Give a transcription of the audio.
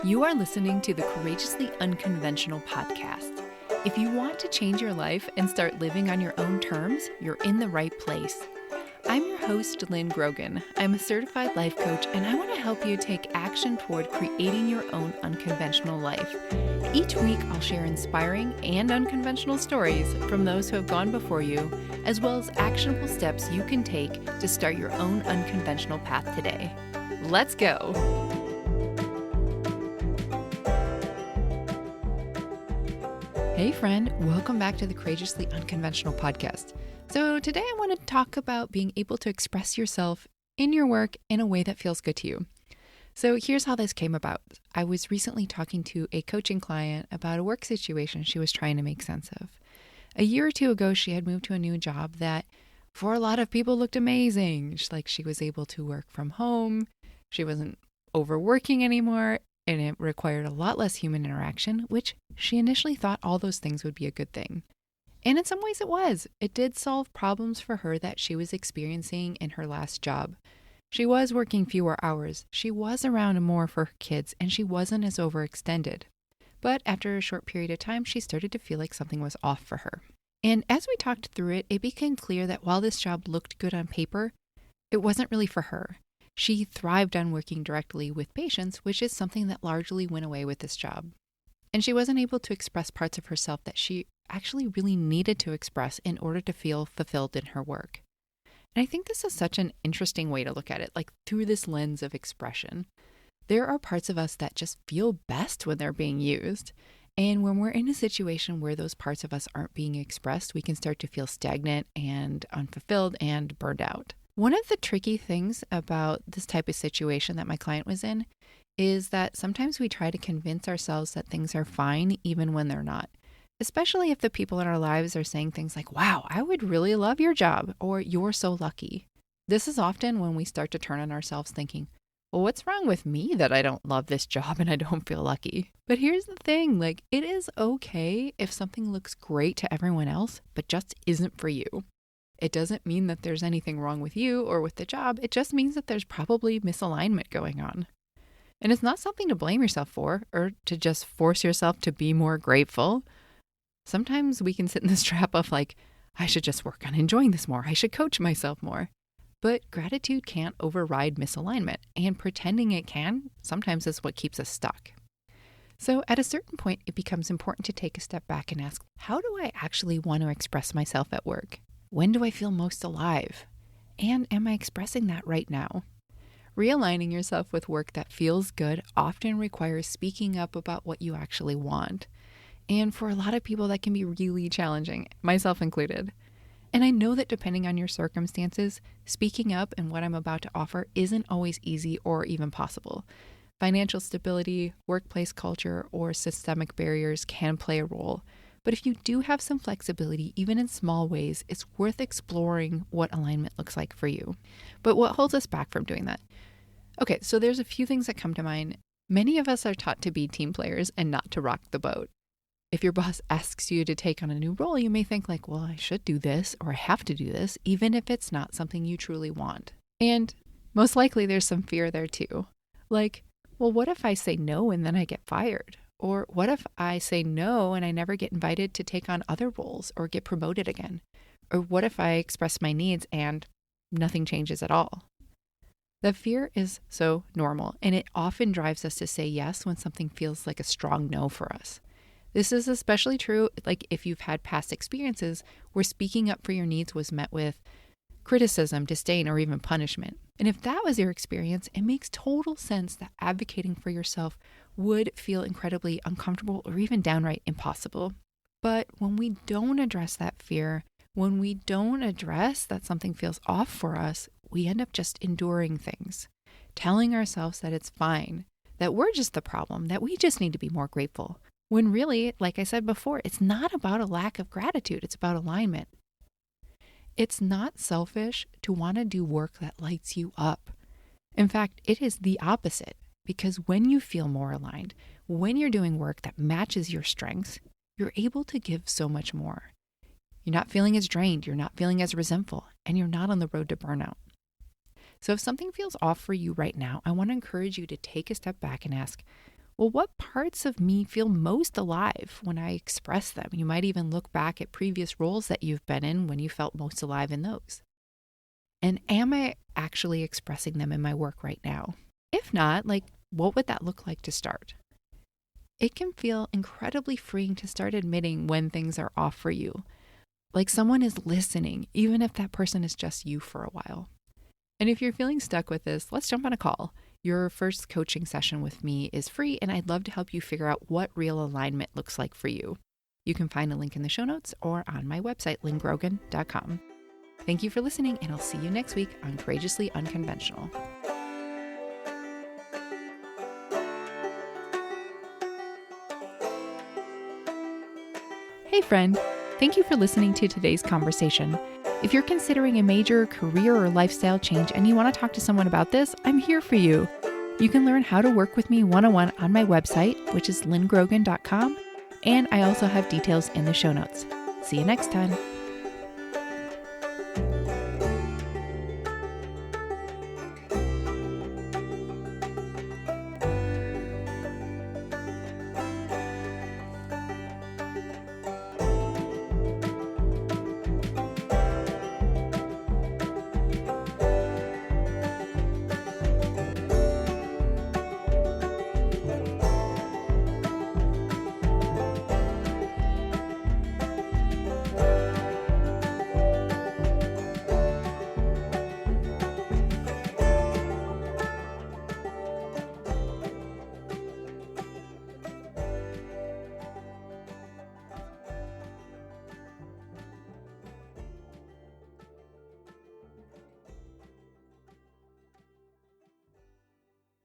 You are listening to the Courageously Unconventional podcast. If you want to change your life and start living on your own terms, you're in the right place. I'm your host, Lynn Grogan. I'm a certified life coach, and I want to help you take action toward creating your own unconventional life. Each week, I'll share inspiring and unconventional stories from those who have gone before you, as well as actionable steps you can take to start your own unconventional path today. Let's go! Hey friend, welcome back to the Courageously Unconventional podcast. So today I want to talk about being able to express yourself in your work in a way that feels good to you. So here's how this came about. I was recently talking to a coaching client about a work situation she was trying to make sense of. A year or two ago, she had moved to a new job that for a lot of people looked amazing. She was able to work from home. She wasn't overworking anymore. And it required a lot less human interaction, which she initially thought all those things would be a good thing. And in some ways it was. It did solve problems for her that she was experiencing in her last job. She was working fewer hours, she was around more for her kids, and she wasn't as overextended. But after a short period of time, she started to feel like something was off for her. And as we talked through it, it became clear that while this job looked good on paper, it wasn't really for her. She thrived on working directly with patients, which is something that largely went away with this job. And she wasn't able to express parts of herself that she actually really needed to express in order to feel fulfilled in her work. And I think this is such an interesting way to look at it, like through this lens of expression. There are parts of us that just feel best when they're being used. And when we're in a situation where those parts of us aren't being expressed, we can start to feel stagnant and unfulfilled and burned out. One of the tricky things about this type of situation that my client was in is that sometimes we try to convince ourselves that things are fine even when they're not, especially if the people in our lives are saying things like, wow, I would really love your job, or you're so lucky. This is often when we start to turn on ourselves thinking, well, what's wrong with me that I don't love this job and I don't feel lucky? But here's the thing, it is okay if something looks great to everyone else, but just isn't for you. It doesn't mean that there's anything wrong with you or with the job. It just means that there's probably misalignment going on. And it's not something to blame yourself for or to just force yourself to be more grateful. Sometimes we can sit in this trap of I should just work on enjoying this more. I should coach myself more. But gratitude can't override misalignment, and pretending it can sometimes is what keeps us stuck. So at a certain point, it becomes important to take a step back and ask, how do I actually want to express myself at work? When do I feel most alive? And am I expressing that right now? Realigning yourself with work that feels good often requires speaking up about what you actually want. And for a lot of people, that can be really challenging, myself included. And I know that depending on your circumstances, speaking up and what I'm about to offer isn't always easy or even possible. Financial stability, workplace culture, or systemic barriers can play a role. But if you do have some flexibility, even in small ways, it's worth exploring what alignment looks like for you. But what holds us back from doing that? Okay, so there's a few things that come to mind. Many of us are taught to be team players and not to rock the boat. If your boss asks you to take on a new role, you may think well, I should do this or I have to do this, even if it's not something you truly want. And most likely there's some fear there too. Well, what if I say no and then I get fired? Or what if I say no and I never get invited to take on other roles or get promoted again? Or what if I express my needs and nothing changes at all? The fear is so normal, and it often drives us to say yes when something feels like a strong no for us. This is especially true if you've had past experiences where speaking up for your needs was met with criticism, disdain, or even punishment. And if that was your experience, it makes total sense that advocating for yourself would feel incredibly uncomfortable or even downright impossible. But when we don't address that fear, when we don't address that something feels off for us, we end up just enduring things, telling ourselves that it's fine, that we're just the problem, that we just need to be more grateful. When really, like I said before, it's not about a lack of gratitude, it's about alignment. It's not selfish to want to do work that lights you up. In fact, it is the opposite, because when you feel more aligned, when you're doing work that matches your strengths, you're able to give so much more. You're not feeling as drained, you're not feeling as resentful, and you're not on the road to burnout. So if something feels off for you right now, I want to encourage you to take a step back and ask, well, what parts of me feel most alive when I express them? You might even look back at previous roles that you've been in when you felt most alive in those. And am I actually expressing them in my work right now? If not, what would that look like to start? It can feel incredibly freeing to start admitting when things are off for you. Like someone is listening, even if that person is just you for a while. And if you're feeling stuck with this, let's jump on a call. Your first coaching session with me is free, and I'd love to help you figure out what real alignment looks like for you. You can find a link in the show notes or on my website, lynngrogan.com. Thank you for listening, and I'll see you next week on Courageously Unconventional. Hey friend, thank you for listening to today's conversation. If you're considering a major career or lifestyle change and you want to talk to someone about this, I'm here for you. You can learn how to work with me one-on-one on my website, which is lynngrogan.com, and I also have details in the show notes. See you next time.